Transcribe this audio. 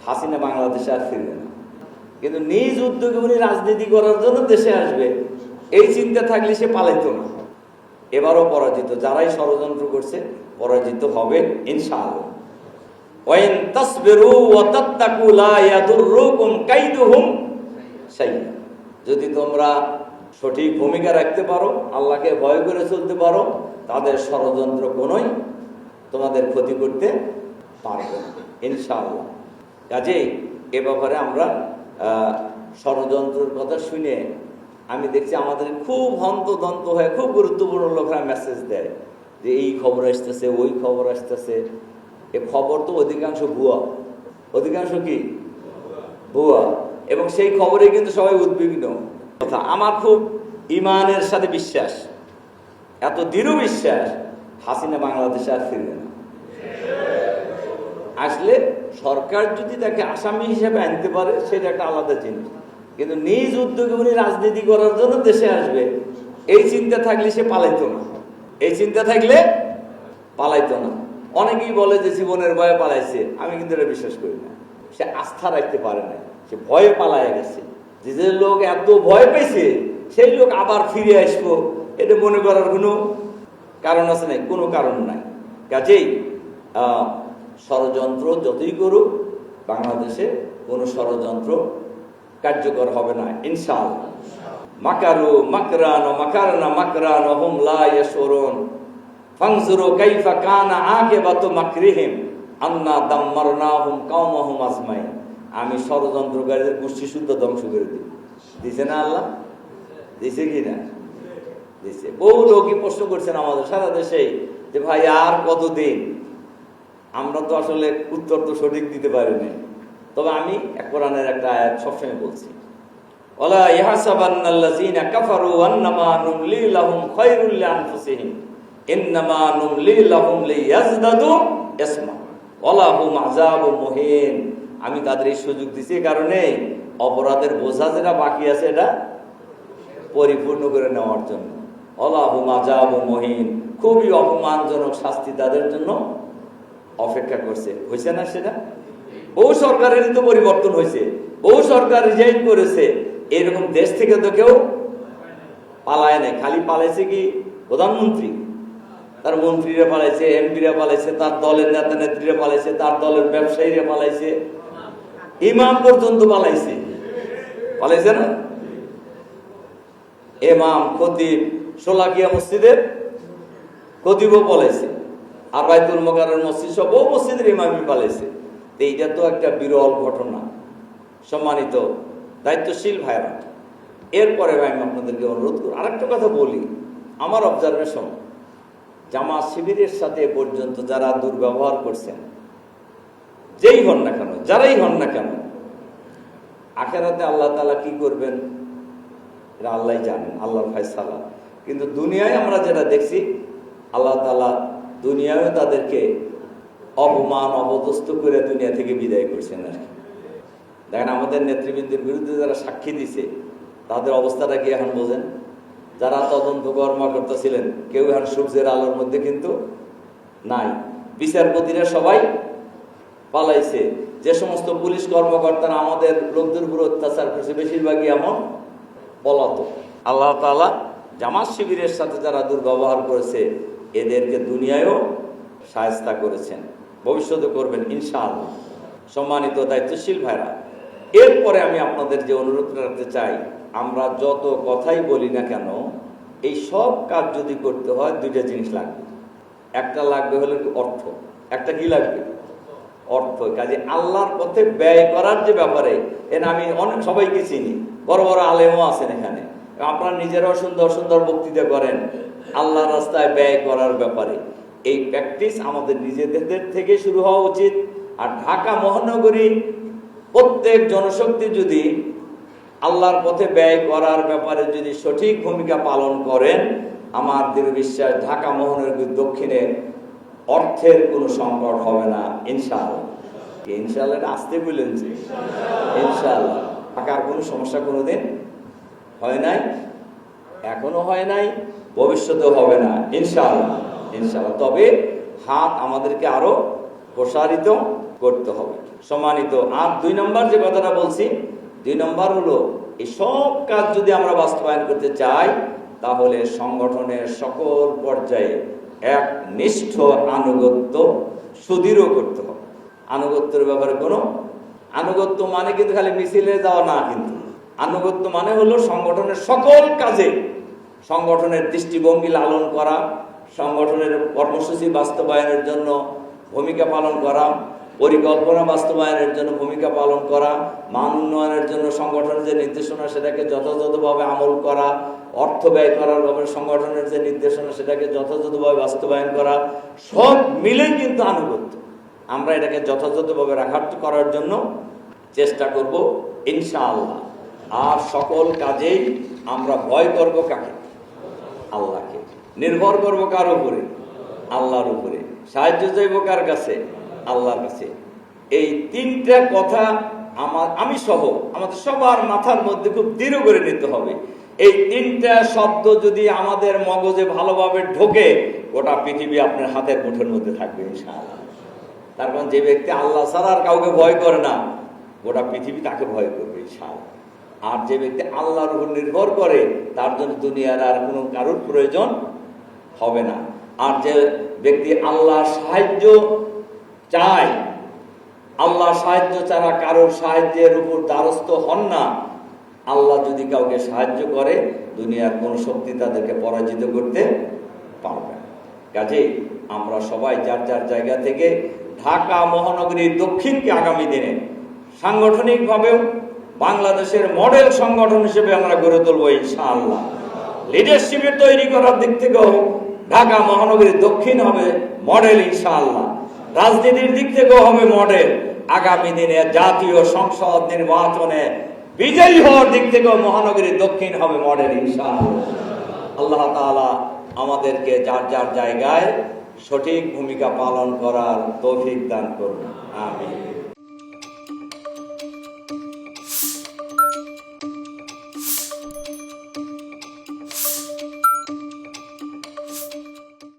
হাসিনা বাংলাদেশে আর ফিরবে না, কিন্তু নিজ উদ্যোগে উনি রাজনীতি করার জন্য দেশে আসবে এই চিন্তা থাকলে সে পালাইতো না। এবারও পরাজিত, যারাই ষড়যন্ত্র করছে পরাজিত হবে ইনশাআল্লাহ। ওয়াইন তাসবিরু ওয়া তাত্তাকু লা ইয়াদুররুকুম কাইদুহুম শাইআ। যদি তোমরা সঠিক ভূমিকা রাখতে পারো, আল্লাহকে ভয় করে চলতে পারো, তাদের ষড়যন্ত্র কোনোই তোমাদের ক্ষতি করতে পারবে না ইনশাআল্লাহ। কাজেই এ ব্যাপারে আমরা ষড়যন্ত্রের কথা শুনে আমি দেখছি আমাদের খুব হন্তদন্ত হয়ে খুব গুরুত্বপূর্ণ লোকরা মেসেজ দেয় যে এই খবর আসতেছে, ওই খবর আসতেছে। এ খবর তো অধিকাংশ ভুয়া, অধিকাংশ কি ভুয়া, এবং সেই খবরে কিন্তু সবাই উদ্বিগ্ন। কথা আমার খুব ইমানের সাথে বিশ্বাস, এত দৃঢ় বিশ্বাস, হাসিনা বাংলাদেশে আর ফিরবে না। আসলে সরকার যদি তাকে আসামি হিসেবে আনতে পারে সেটা একটা আলাদা জিনিস, কিন্তু নিজ উদ্যোগে উনি রাজনীতি করার জন্য দেশে আসবে এই চিন্তা থাকলে সে পালাইতো না, এই চিন্তা থাকলে পালাইতো না। অনেকেই বলে যে জীবনের ভয়ে পালাইছে, আমি কিন্তু এটা বিশ্বাস করি না। সে আস্থা রাখতে পারে না, সে ভয়ে পালায় গেছে। যে লোক এত ভয় পেয়েছে সেই লোক আবার ফিরে আসবো এটা মনে করার কোনো কারণ আছে নাই, কোনো কারণ নাই। কাজেই ষড়যন্ত্র যতই করুক বাংলাদেশে কোনো ষড়যন্ত্র কার্যকর হবে না ইনশাআল্লাহ। মাকারু মাকরান ও মাকারনা মাকরান ও হুম লা ইয়াশউরুন ফানজুরু কাইফা কানা আকিবাতু মাকরিহিম আন্না দাম্মারনাহুম কাওমাহুম আজমাইন। আমি ষড়যন্ত্রকারীদের গোষ্ঠী শুদ্ধ ধ্বংস করে দিই। দিছে না আল্লাহ? দিছে কি না? দিছে। বহু লোকই প্রশ্ন করছেন আমাদের সারা দেশে যে ভাই আর কতদিন? আমরা তো আসলে উত্তর তো সঠিক দিতে পারিনি, তবে আমি কোরআনের একটা আয়াত সবসময় বলছি, ওয়ালা ইয়াহসাবান্নাল্লাযীনা কাফারু আন্নামা নুমলি লাহুম খায়রুল লিআনফুসিহিম ইন্নামা নুমলি লাহুম লিয়াজদাদু ইসমা ওয়া লাহুম আযাবুম মুহিন। আমি তাদের এই সুযোগ দিছি কারণে অপরাধের বোঝা যেটা বাকি আছে এটা পরিপূর্ণ করে নেওয়ার জন্য। ওয়া লাহুম আযাবুম মুহিন, খুবই অপমানজনক শাস্তি তাদের জন্য অপেক্ষা করছে। হয়েছে না সেটা? বহু সরকারের তো পরিবর্তন হয়েছে, বহু সরকার রিজাইন করেছে, এরকম দেশ থেকে তো কেউ পালায় নাই। খালি পালাইছে কি প্রধানমন্ত্রী, তার মন্ত্রীরা পালাইছে, এমপিরা পালাইছে, তার দলের নেতা নেত্রীরা পালাইছে, তার দলের ব্যবসায়ীরা পালাইছে, ইমাম পর্যন্ত পালাইছে, পালাইছে না? ইমাম, খতিব, শোলাকিয়া মসজিদের খতিবও পালাইছে, আর বাইতুল মোকাররম মসজিদ সব ও মসজিদের ইমামই পালাইছে। এইটা তো একটা বিরল ঘটনা। সম্মানিত দায়িত্বশীল ভাইরা, এরপরে আমি আপনাদেরকে অনুরোধ করি আরেকটা কথা বলি। আমার অবজারভেশন, জামাত শিবিরের সাথে পর্যন্ত যারা দুর্ব্যবহার করছেন, যেই হন না কেন, যারাই হন না কেন, আখেরাতে আল্লাহ তাআলা কি করবেন এটা আল্লাহ জানেন, আল্লাহর ফায়সালা। কিন্তু দুনিয়ায় আমরা যেটা দেখছি, আল্লাহ তাআলা দুনিয়ায় তাদেরকে অপমান অপদস্থ করে দুনিয়া থেকে বিদায় করছেন আর কি। দেখেন আমাদের নেতৃবৃন্দের বিরুদ্ধে যারা সাক্ষী দিছে তাদের অবস্থাটা কি এখন বোঝেন? যারা তদন্ত কর্মকর্তা ছিলেন কেউ এখন সূর্যের আলোর মধ্যে কিন্তু নাই। বিচারপতিরা সবাই পালাইছে। যে সমস্ত পুলিশ কর্মকর্তারা আমাদের লোকদের উপর অত্যাচার করছে বেশিরভাগই এমন পলাতক। আল্লাহ তাআলা জামাত শিবিরের সাথে যারা দুর্ব্যবহার করেছে এদেরকে দুনিয়ায়ও শায়েস্তা করেছেন, ভবিষ্যতে করবেন ইনশাআল্লাহ। সম্মানিত দায়িত্বশীল ভাইরা, এরপরে আমি আপনাদের যে অনুরোধ রাখতে চাই, আমরা যত কথাই বলি না কেন এই সব কাজ যদি করতে হয় দুইটা জিনিস লাগবে। একটা লাগবে হলো অর্থ, একটা কি লাগবে? অর্থ। কাজে আল্লাহর পথে ব্যয় করার যে ব্যাপারে, এর আমি অনেক সবাইকে চিনি, বড় বড় আলেমও আছেন এখানে, আপনারা নিজেরাও সুন্দর সুন্দর বক্তৃতা করেন আল্লাহর রাস্তায় ব্যয় করার ব্যাপারে। এই প্র্যাকটিস আমাদের নিজেদের থেকে শুরু হওয়া উচিত। আর ঢাকা মহানগরী প্রত্যেক জনশক্তি যদি আল্লাহর পথে ব্যয় করার ব্যাপারে যদি সঠিক ভূমিকা পালন করেন, আমার দৃঢ় বিশ্বাস ঢাকা মহানগরীর দক্ষিণে অর্থের কোনো সংকট হবে না ইনশাআল্লাহ। ইনশাআল্লাহ এটা আসতে বললেন যে ইনশাআল্লাহ ঢাকার কোনো সমস্যা কোনোদিন হয় নাই, এখনো হয় নাই, ভবিষ্যতেও হবে না ইনশাআল্লাহ। ইনশাআল্লাহ। তবে হাত আমাদেরকে আরো প্রসারিত করতে হবে। সম্মানিত, আর 2 নম্বর যে কথাটা বলছি, 2 নম্বর হলো এই সব কাজ যদি আমরা বাস্তবায়ন করতে চাই, তাহলে সংগঠনের সকল পর্যায়ে একনিষ্ঠ আনুগত্য সুদৃঢ় করতে হবে। আনুগত্যের ব্যাপারে কোনো আনুগত্য মানে কিন্তু খালি মিছিলে যাওয়া না, কিন্তু আনুগত্য মানে হলো সংগঠনের সকল কাজে সংগঠনের দৃষ্টিভঙ্গি লালন করা, সংগঠনের কর্মসূচি বাস্তবায়নের জন্য ভূমিকা পালন করা, পরিকল্পনা বাস্তবায়নের জন্য ভূমিকা পালন করা, মান উন্নয়নের জন্য সংগঠনের যে নির্দেশনা সেটাকে যথাযথভাবে আমল করা, অর্থ ব্যয় করার ব্যাপারে সংগঠনের যে নির্দেশনা সেটাকে যথাযথভাবে বাস্তবায়ন করা, সব মিলেই কিন্তু আনুগত্য। আমরা এটাকে যথাযথভাবে করার জন্য চেষ্টা করব ইনশাআল্লাহ। আর সকল কাজেই আমরা ভয় করব কাকে? আল্লাহকে। নির্ভর করব কার উপরে? আল্লাহর উপরে। সাহায্য চাইব কার কাছে? আল্লাহর কাছে। এই 3টা কথা আমি সহ আমাদের সবার মাথার মধ্যে খুব দৃঢ় করে নিতে হবে। এই 3টা শব্দ যদি আমাদের মগজে ভালোভাবে ঢোকে, গোটা পৃথিবী আপনার হাতের মুঠোর মধ্যে থাকবে ইনশাআল্লাহ। তার কারণ যে ব্যক্তি আল্লাহ ছাড়া আর কাউকে ভয় করে না, গোটা পৃথিবী তাকে ভয় করবে ইনশাআল্লাহ। আর যে ব্যক্তি আল্লাহর উপর নির্ভর করে, তার জন্য দুনিয়ার আর কোনো কারোর প্রয়োজন হবে না। আর যে ব্যক্তি আল্লাহর সাহায্য চায়, আল্লাহ সাহায্য ছাড়া কারোর সাহায্যের উপর দ্বারস্থ হন না, আল্লাহ যদি কাউকে সাহায্য করে, দুনিয়ার কোন শক্তি তাদেরকে পরাজিত করতে পারবে না। কাজেই আমরা সবাই যার যার জায়গা থেকে ঢাকা মহানগরীর দক্ষিণকে আগামী দিনে সাংগঠনিকভাবেও বাংলাদেশের মডেল সংগঠন হিসেবে আমরা গড়ে তুলব ইনশাআল্লাহ। লিডারশিপে তৈরি করার দিক থেকেও ঢাকা মহানগরীর দক্ষিণ হবে মডেল ইনশাআল্লাহ। রাজনীতির দিক থেকেও হবে মডেল। আগামী দিনে জাতীয় সংসদ নির্বাচনে বিজয়ী হওয়ার দিক থেকেও মহানগরীর দক্ষিণ হবে মডেল ইনশাআল্লাহ। আল্লাহ তাআলা আমাদেরকে যার যার জায়গায় সঠিক ভূমিকা পালন করার তৌফিক দান করুন। আমিন।